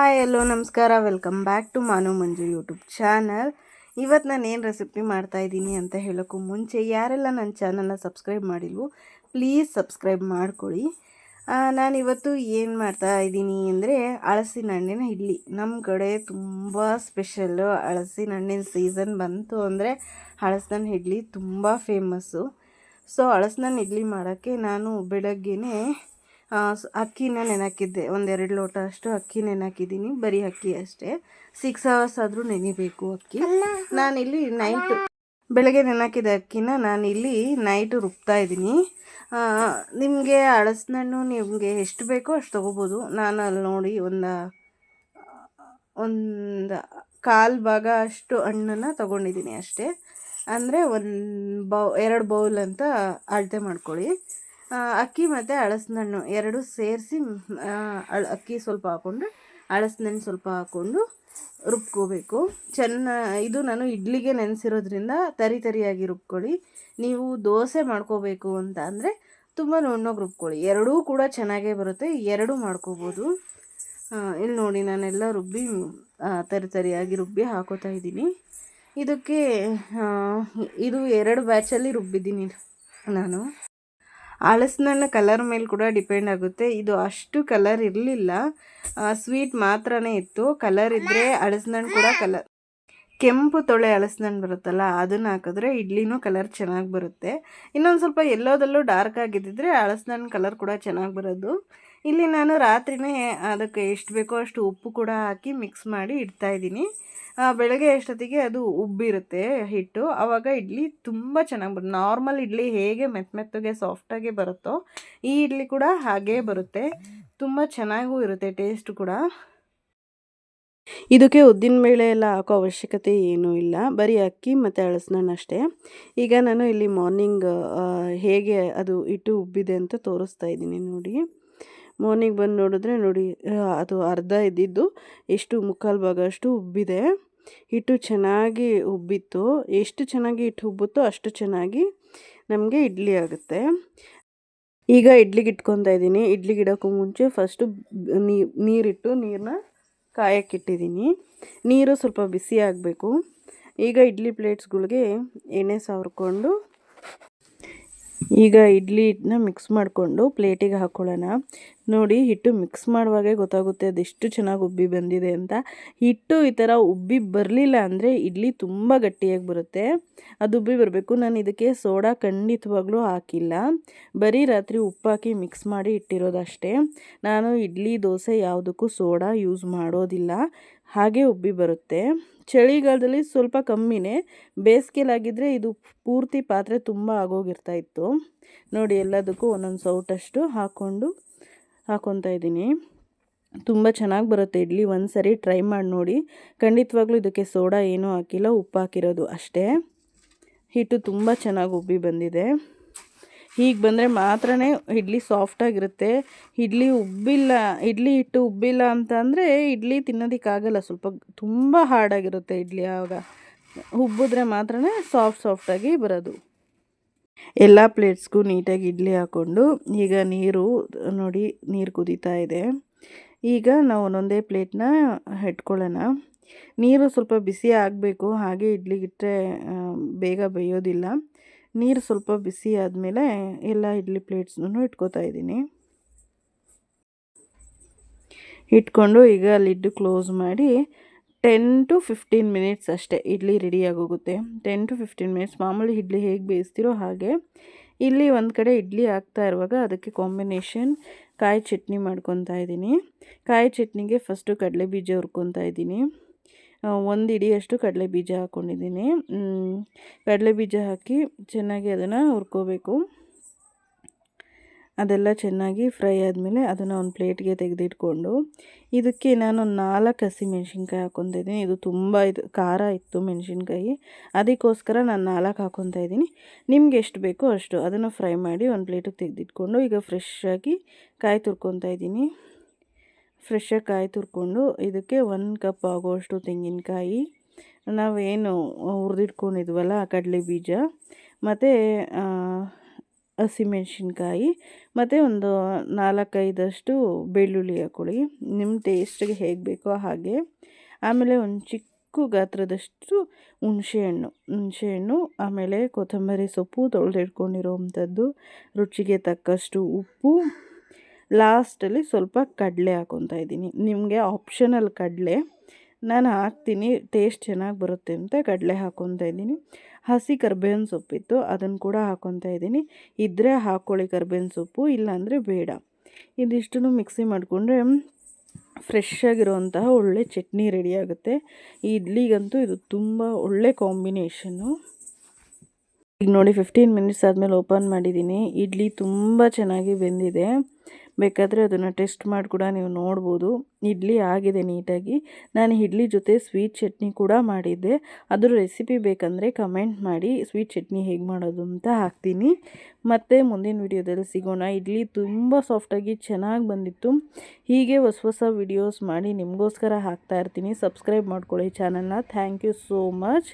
Hi hello ನಮಸ್ಕಾರ, welcome back to Manu Manju YouTube channel. ಇವತ್ತು ನಾನು ಏನು ರೆಸಿಪಿ ಮಾಡ್ತಾಯಿದ್ದೀನಿ ಅಂತ ಹೇಳೋಕ್ಕೂ ಮುಂಚೆ ಯಾರೆಲ್ಲ ನನ್ನ ಚಾನಲ್ನ ಸಬ್ಸ್ಕ್ರೈಬ್ ಮಾಡಿಲ್ವೋ ಪ್ಲೀಸ್ ಸಬ್ಸ್ಕ್ರೈಬ್ ಮಾಡ್ಕೊಳ್ಳಿ. ನಾನಿವತ್ತು ಏನು ಮಾಡ್ತಾಯಿದ್ದೀನಿ ಅಂದರೆ ಹಲಸಿನ ಹಣ್ಣಿನ ಇಡ್ಲಿ. ನಮ್ಮ ಕಡೆ ತುಂಬ ಸ್ಪೆಷಲ್ಲು. ಹಲಸಿನ ಹಣ್ಣಿನ ಸೀಸನ್ ಬಂತು ಅಂದರೆ ಹಲಸಿನ ಹಣ್ಣು ಇಡ್ಲಿ ತುಂಬ ಫೇಮಸ್ಸು. ಸೊ ಹಲಸಿನ ಹಣ್ಣು ಇಡ್ಲಿ ಮಾಡೋಕ್ಕೆ ನಾನು ಬೆಳಗ್ಗೆನೇ ಅಕ್ಕಿನ ನೆನೆಹಾಕಿದ್ದೆ. 1-2 ಲೋಟ ಅಷ್ಟು ಅಕ್ಕಿ ನೆನೆಹಾಕಿದ್ದೀನಿ. ಬರೀ ಅಕ್ಕಿ ಅಷ್ಟೇ. 6 ಅವರ್ಸ್ ಆದರೂ ನೆನಿಬೇಕು ಅಕ್ಕಿ. ನಾನಿಲ್ಲಿ ನೈಟು ಬೆಳಗ್ಗೆ ನೆನೆಹಾಕಿದ ಅಕ್ಕಿನ ನಾನಿಲ್ಲಿ ನೈಟು ರುಬ್ತಾಯಿದ್ದೀನಿ. ನಿಮಗೆ ಹಲಸಿನ ಹಣ್ಣು ನಿಮಗೆ ಎಷ್ಟು ಬೇಕೋ ಅಷ್ಟು ತೊಗೋಬೋದು. ನಾನು ಅಲ್ಲಿ ನೋಡಿ ಒಂದು ಕಾಲು ಭಾಗ ಅಷ್ಟು ಹಣ್ಣನ್ನು ತೊಗೊಂಡಿದ್ದೀನಿ ಅಷ್ಟೇ. ಅಂದರೆ 2 ಬೌಲ್ ಅಂತ ಅಳತೆ ಮಾಡ್ಕೊಳ್ಳಿ. ಅಕ್ಕಿ ಮತ್ತು ಹಲಸಿನ ಹಣ್ಣು ಎರಡು ಸೇರಿಸಿ ಅಕ್ಕಿ ಸ್ವಲ್ಪ ಹಾಕ್ಕೊಂಡು ಹಲಸಿನ ಹಣ್ಣು ಸ್ವಲ್ಪ ಹಾಕ್ಕೊಂಡು ರುಬ್ಕೋಬೇಕು. ಇದು ನಾನು ಇಡ್ಲಿಗೆ ನೆನೆಸಿರೋದ್ರಿಂದ ತರಿಯಾಗಿ ರುಬ್ಕೊಳ್ಳಿ. ನೀವು ದೋಸೆ ಮಾಡ್ಕೋಬೇಕು ಅಂತ ಅಂದರೆ ತುಂಬ ನುಣ್ಣಗೆ ರುಬ್ಕೊಳ್ಳಿ. ಎರಡೂ ಕೂಡ ಚೆನ್ನಾಗೇ ಬರುತ್ತೆ, ಎರಡೂ ಮಾಡ್ಕೋಬೋದು. ಇಲ್ಲಿ ನೋಡಿ ನಾನೆಲ್ಲ ರುಬ್ಬಿ ತರಿಯಾಗಿ ರುಬ್ಬಿ ಹಾಕೋತಾ ಇದ್ದೀನಿ. ಇದಕ್ಕೆ ಇದು 2 ಬ್ಯಾಚಲ್ಲಿ ರುಬ್ಬಿದ್ದೀನಿ ನಾನು. ಹಲಸಿನ ಹಣ್ಣು ಕಲರ್ ಮೇಲೆ ಕೂಡ ಡಿಪೆಂಡ್ ಆಗುತ್ತೆ. ಇದು ಅಷ್ಟು ಕಲರ್ ಇರಲಿಲ್ಲ, ಸ್ವೀಟ್ ಮಾತ್ರನೇ ಇತ್ತು. ಕಲರ್ ಇದ್ದರೆ ಹಲಸಿನ ಹಣ್ಣು ಕೂಡ ಕೆಂಪು ತೊಳೆ ಹಲಸಿನ ಹಣ್ಣು ಬರುತ್ತಲ್ಲ, ಅದನ್ನು ಹಾಕಿದ್ರೆ ಇಡ್ಲಿನೂ ಕಲರ್ ಚೆನ್ನಾಗಿ ಬರುತ್ತೆ. ಇನ್ನೊಂದು ಸ್ವಲ್ಪ ಎಲ್ಲೋದಲ್ಲೂ ಡಾರ್ಕ್ ಆಗಿದ್ದಿದ್ರೆ ಹಲಸಿನ ಹಣ್ಣು ಕಲರ್ ಕೂಡ ಚೆನ್ನಾಗಿ ಬರೋದು. ಇಲ್ಲಿ ನಾನು ರಾತ್ರಿನೇ ಅದಕ್ಕೆ ಎಷ್ಟು ಬೇಕೋ ಅಷ್ಟು ಉಪ್ಪು ಕೂಡ ಹಾಕಿ ಮಿಕ್ಸ್ ಮಾಡಿ ಇಡ್ತಾಯಿದ್ದೀನಿ. ಬೆಳಗ್ಗೆ ಅಷ್ಟೊತ್ತಿಗೆ ಅದು ಉಬ್ಬಿರುತ್ತೆ ಹಿಟ್ಟು. ಆವಾಗ ಇಡ್ಲಿ ತುಂಬ ಚೆನ್ನಾಗಿ ಬರುತ್ತೆ. ನಾರ್ಮಲ್ ಇಡ್ಲಿ ಹೇಗೆ ಮೆತ್ತಗೆ ಸಾಫ್ಟಾಗಿ ಬರುತ್ತೋ ಈ ಇಡ್ಲಿ ಕೂಡ ಹಾಗೇ ಬರುತ್ತೆ. ತುಂಬ ಚೆನ್ನಾಗೂ ಇರುತ್ತೆ, ಟೇಸ್ಟ್ ಕೂಡ. ಇದಕ್ಕೆ ಉದ್ದಿನಬೇಳೆ ಎಲ್ಲ ಹಾಕೋ ಅವಶ್ಯಕತೆ ಏನೂ ಇಲ್ಲ, ಬರೀ ಅಕ್ಕಿ ಮತ್ತು ಹಲಸಿನ ಹಣ್ಣು ಅಷ್ಟೇ. ಈಗ ನಾನು ಇಲ್ಲಿ ಮಾರ್ನಿಂಗ್ ಹೇಗೆ ಅದು ಹಿಟ್ಟು ಉಬ್ಬಿದೆ ಅಂತ ತೋರಿಸ್ತಾ ಇದ್ದೀನಿ ನೋಡಿ. ಮಾರ್ನಿಂಗ್ ಬಂದು ನೋಡಿದ್ರೆ ನೋಡಿ, ಅದು ಅರ್ಧ ಇದ್ದಿದ್ದು ಎಷ್ಟು ಮುಕ್ಕಾಲು ಭಾಗ ಅಷ್ಟು ಉಬ್ಬಿದೆ. ಹಿಟ್ಟು ಚೆನ್ನಾಗಿ ಉಬ್ಬಿತ್ತು. ಎಷ್ಟು ಚೆನ್ನಾಗಿ ಹಿಟ್ಟು ಉಬ್ಬುತ್ತೋ ಅಷ್ಟು ಚೆನ್ನಾಗಿ ನಮಗೆ ಇಡ್ಲಿ ಆಗುತ್ತೆ. ಈಗ ಇಡ್ಲಿಗೆ ಇಟ್ಕೊತಾ ಇದ್ದೀನಿ. ಇಡ್ಲಿಗೆ ಇಡೋಕ್ಕೂ ಮುಂಚೆ ಫಸ್ಟು ನೀರನ್ನ ಕಾಯಕ್ಕಿಟ್ಟಿದ್ದೀನಿ. ನೀರು ಸ್ವಲ್ಪ ಬಿಸಿ ಆಗಬೇಕು. ಈಗ ಇಡ್ಲಿ ಪ್ಲೇಟ್ಸ್ಗಳಿಗೆ ಎಣ್ಣೆ ಸವರ್ಕೊಂಡು ಈಗ ಇಡ್ಲಿ ಹಿಟ್ಟನ್ನ ಮಿಕ್ಸ್ ಮಾಡಿಕೊಂಡು ಪ್ಲೇಟಿಗೆ ಹಾಕ್ಕೊಳ್ಳೋಣ. ನೋಡಿ, ಹಿಟ್ಟು ಮಿಕ್ಸ್ ಮಾಡುವಾಗೆ ಗೊತ್ತಾಗುತ್ತೆ ಅದೆಷ್ಟು ಚೆನ್ನಾಗಿ ಉಬ್ಬಿ ಬಂದಿದೆ ಅಂತ. ಹಿಟ್ಟು ಈ ಥರ ಉಬ್ಬಿ ಬರಲಿಲ್ಲ ಅಂದರೆ ಇಡ್ಲಿ ತುಂಬ ಗಟ್ಟಿಯಾಗಿ ಬರುತ್ತೆ. ಅದು ಉಬ್ಬಿ ಬರಬೇಕು. ನಾನು ಇದಕ್ಕೆ ಸೋಡಾ ಖಂಡಿತವಾಗ್ಲೂ ಹಾಕಿಲ್ಲ, ಬರೀ ರಾತ್ರಿ ಉಪ್ಪು ಹಾಕಿ ಮಿಕ್ಸ್ ಮಾಡಿ ಇಟ್ಟಿರೋದಷ್ಟೇ. ನಾನು ಇಡ್ಲಿ ದೋಸೆ ಯಾವುದಕ್ಕೂ ಸೋಡಾ ಯೂಸ್ ಮಾಡೋದಿಲ್ಲ, ಹಾಗೆ ಉಬ್ಬಿ ಬರುತ್ತೆ. ಚಳಿಗಾಲದಲ್ಲಿ ಸ್ವಲ್ಪ ಕಮ್ಮಿನೇ, ಬೇಸಿಗೆಲಾಗಿದ್ದರೆ ಇದು ಪೂರ್ತಿ ಪಾತ್ರೆ ತುಂಬ ಆಗೋಗಿರ್ತಾ ಇತ್ತು. ನೋಡಿ, ಎಲ್ಲದಕ್ಕೂ ಒಂದೊಂದು ಸೌಟಷ್ಟು ಹಾಕ್ಕೊತಾ ಇದ್ದೀನಿ. ತುಂಬ ಚೆನ್ನಾಗಿ ಬರುತ್ತೆ ಇಡ್ಲಿ. ಒಂದು ಸರಿ ಟ್ರೈ ಮಾಡಿ ನೋಡಿ. ಖಂಡಿತವಾಗ್ಲೂ ಇದಕ್ಕೆ ಸೋಡಾ ಏನೂ ಹಾಕಿಲ್ಲ, ಉಪ್ಪು ಹಾಕಿರೋದು ಅಷ್ಟೇ. ಹಿಟ್ಟು ತುಂಬ ಚೆನ್ನಾಗಿ ಉಬ್ಬಿ ಬಂದಿದೆ. ಹೀಗೆ ಬಂದರೆ ಮಾತ್ರ ಇಡ್ಲಿ ಸಾಫ್ಟಾಗಿರುತ್ತೆ. ಇಡ್ಲಿ ಹಿಟ್ಟು ಉಬ್ಬಿಲ್ಲ ಅಂತ ಅಂದರೆ ಇಡ್ಲಿ ತಿನ್ನೋದಕ್ಕಾಗಲ್ಲ. ಸ್ವಲ್ಪ ತುಂಬ ಹಾರ್ಡಾಗಿರುತ್ತೆ ಇಡ್ಲಿ. ಆವಾಗ ಉಬ್ಬಿದ್ರೆ ಮಾತ್ರ ಸಾಫ್ಟಾಗಿ ಬರೋದು. ಎಲ್ಲ ಪ್ಲೇಟ್ಸ್ಗೂ ನೀಟಾಗಿ ಇಡ್ಲಿ ಹಾಕ್ಕೊಂಡು ಈಗ ನೀರು ಕುದೀತಾ ಇದೆ. ಈಗ ನಾವು ಒಂದೊಂದೇ ಪ್ಲೇಟ್ನ ಇಟ್ಕೊಳ್ಳೋಣ. ನೀರು ಸ್ವಲ್ಪ ಬಿಸಿ ಆಗಬೇಕು, ಹಾಗೆ ಇಡ್ಲಿಗಿಟ್ಟರೆ ಬೇಗ ಬೇಯೋದಿಲ್ಲ. ನೀರು ಸ್ವಲ್ಪ ಬಿಸಿ ಆದಮೇಲೆ ಎಲ್ಲ ಇಡ್ಲಿ ಪ್ಲೇಟ್ಸ್ನೂ ಇಟ್ಕೋತಾ ಇದ್ದೀನಿ. ಇಟ್ಕೊಂಡು ಈಗ ಲಿಡ್ ಕ್ಲೋಸ್ ಮಾಡಿ 10 to 15 ಮಿನಿಟ್ಸ್ ಅಷ್ಟೇ ಇಡ್ಲಿ ರೆಡಿಯಾಗೋಗುತ್ತೆ. 10 to 15 minutes. ಮಾಮೂಲಿ ಇಡ್ಲಿ ಹೇಗೆ ಬೇಯಿಸ್ತಿರೋ ಹಾಗೆ. ಇಲ್ಲಿ ಒಂದು ಕಡೆ ಇಡ್ಲಿ ಹಾಕ್ತಾ ಇರುವಾಗ ಅದಕ್ಕೆ ಕಾಂಬಿನೇಷನ್ ಕಾಯಿ ಚಟ್ನಿ ಮಾಡ್ಕೊತಾ ಇದ್ದೀನಿ. ಕಾಯಿ ಚಟ್ನಿಗೆ ಫಸ್ಟು ಕಡಲೆ ಬೀಜ ಹುರ್ಕೊತಾ ಇದ್ದೀನಿ. 1 ಹಿಡಿಯಷ್ಟು ಕಡಲೆ ಬೀಜ ಹಾಕ್ಕೊಂಡಿದ್ದೀನಿ. ಕಡಲೆ ಬೀಜ ಹಾಕಿ ಚೆನ್ನಾಗಿ ಅದನ್ನು ಹುರ್ಕೋಬೇಕು. ಅದೆಲ್ಲ ಚೆನ್ನಾಗಿ ಫ್ರೈ ಆದಮೇಲೆ ಅದನ್ನು ಒಂದು ಪ್ಲೇಟ್ಗೆ ತೆಗೆದಿಟ್ಕೊಂಡು ಇದಕ್ಕೆ ನಾನು 4 ಹಸಿಮೆಣ್ಸಿನ್ಕಾಯಿ ಹಾಕ್ಕೊತಾ ಇದ್ದೀನಿ. ಇದು ತುಂಬ ಖಾರ ಇತ್ತು ಮೆಣಸಿನ್ಕಾಯಿ, ಅದಕ್ಕೋಸ್ಕರ ನಾನು 4 ಹಾಕ್ಕೊತಾ ಇದ್ದೀನಿ. ನಿಮ್ಗೆ ಎಷ್ಟು ಬೇಕೋ ಅಷ್ಟು ಅದನ್ನು ಫ್ರೈ ಮಾಡಿ ಒಂದು ಪ್ಲೇಟಿಗೆ ತೆಗೆದಿಟ್ಕೊಂಡು ಈಗ ಫ್ರೆಶ್ಶಾಗಿ ಕಾಯಿ ತುರ್ಕೊತಾ ಇದ್ದೀನಿ. ಫ್ರೆಶ್ಶಾಗಿ ಕಾಯಿ ತುರ್ಕೊಂಡು ಇದಕ್ಕೆ 1 ಕಪ್ ಆಗೋಷ್ಟು ತೆಂಗಿನಕಾಯಿ, ನಾವೇನು ಹುರಿದಿಟ್ಕೊಂಡಿದ್ವಲ್ಲ ಕಡಲೆ ಬೀಜ ಮತ್ತು ಹಸಿಮೆಣ್ಸಿನ್ಕಾಯಿ ಮತ್ತು ಒಂದು 4-5 ಬೆಳ್ಳುಳ್ಳಿ ಹಾಕ್ಕೊಳ್ಳಿ, ನಿಮ್ಮ ಟೇಸ್ಟಿಗೆ ಹೇಗೆ ಬೇಕೋ ಹಾಗೆ. ಆಮೇಲೆ ಒಂದು ಚಿಕ್ಕ ಗಾತ್ರದಷ್ಟು ಹುಣಸೆಹಣ್ಣು, ಆಮೇಲೆ ಕೊತ್ತಂಬರಿ ಸೊಪ್ಪು ತೊಳೆದಿಟ್ಕೊಂಡಿರೋವಂಥದ್ದು, ರುಚಿಗೆ ತಕ್ಕಷ್ಟು ಉಪ್ಪು, ಲಾಸ್ಟಲ್ಲಿ ಸ್ವಲ್ಪ ಕಡಲೆ ಹಾಕ್ಕೊತಾ ಇದ್ದೀನಿ. ನಿಮಗೆ ಆಪ್ಷನಲ್ ಕಡಲೆ, ನಾನು ಹಾಕ್ತೀನಿ ಟೇಸ್ಟ್ ಚೆನ್ನಾಗಿ ಬರುತ್ತೆ ಅಂತ ಕಡಲೆ ಹಾಕ್ಕೊತಾ ಇದ್ದೀನಿ. ಹಸಿ ಕರ್ಬೇವಿನ ಸೊಪ್ಪಿತ್ತು, ಅದನ್ನು ಕೂಡ ಹಾಕ್ಕೊತಾ ಇದ್ದೀನಿ. ಇದ್ದರೆ ಹಾಕ್ಕೊಳ್ಳಿ ಕರ್ಬೇವಿನ ಸೊಪ್ಪು, ಇಲ್ಲಾಂದರೆ ಬೇಡ. ಇದಿಷ್ಟನ್ನು ಮಿಕ್ಸಿ ಮಾಡಿಕೊಂಡ್ರೆ ಫ್ರೆಶ್ ಆಗಿರುವಂತಹ ಒಳ್ಳೆ ಚಟ್ನಿ ರೆಡಿ ಆಗುತ್ತೆ. ಈ ಇಡ್ಲಿಗಂತೂ ಇದು ತುಂಬ ಒಳ್ಳೆ ಕಾಂಬಿನೇಷನ್ನು. ಈಗ ನೋಡಿ 15 ಮಿನಿಟ್ಸ್ ಆದಮೇಲೆ ಓಪನ್ ಮಾಡಿದ್ದೀನಿ. ಇಡ್ಲಿ ತುಂಬ ಚೆನ್ನಾಗಿ ಬೆಂದಿದೆ. ಬೇಕಾದರೆ ಅದನ್ನು ಟೆಸ್ಟ್ ಮಾಡಿ ಕೂಡ ನೀವು ನೋಡ್ಬೋದು. ಇಡ್ಲಿ ಆಗಿದೆ ನೀಟಾಗಿ. ನಾನು ಇಡ್ಲಿ ಜೊತೆ ಸ್ವೀಟ್ ಚಟ್ನಿ ಕೂಡ ಮಾಡಿದ್ದೆ, ಅದರ ರೆಸಿಪಿ ಬೇಕಂದರೆ ಕಮೆಂಟ್ ಮಾಡಿ, ಸ್ವೀಟ್ ಚಟ್ನಿ ಹೇಗೆ ಮಾಡೋದು ಅಂತ ಹಾಕ್ತೀನಿ. ಮತ್ತು ಮುಂದಿನ ವಿಡಿಯೋದಲ್ಲಿ ಸಿಗೋಣ. ಇಡ್ಲಿ ತುಂಬ ಸಾಫ್ಟಾಗಿ ಚೆನ್ನಾಗಿ ಬಂದಿತ್ತು. ಹೀಗೆ ಹೊಸ ವಿಡಿಯೋಸ್ ಮಾಡಿ ನಿಮಗೋಸ್ಕರ ಹಾಕ್ತಾಯಿರ್ತೀನಿ. ಸಬ್ಸ್ಕ್ರೈಬ್ ಮಾಡ್ಕೊಳ್ಳಿ ಚಾನಲ್ನ. Thank you so much.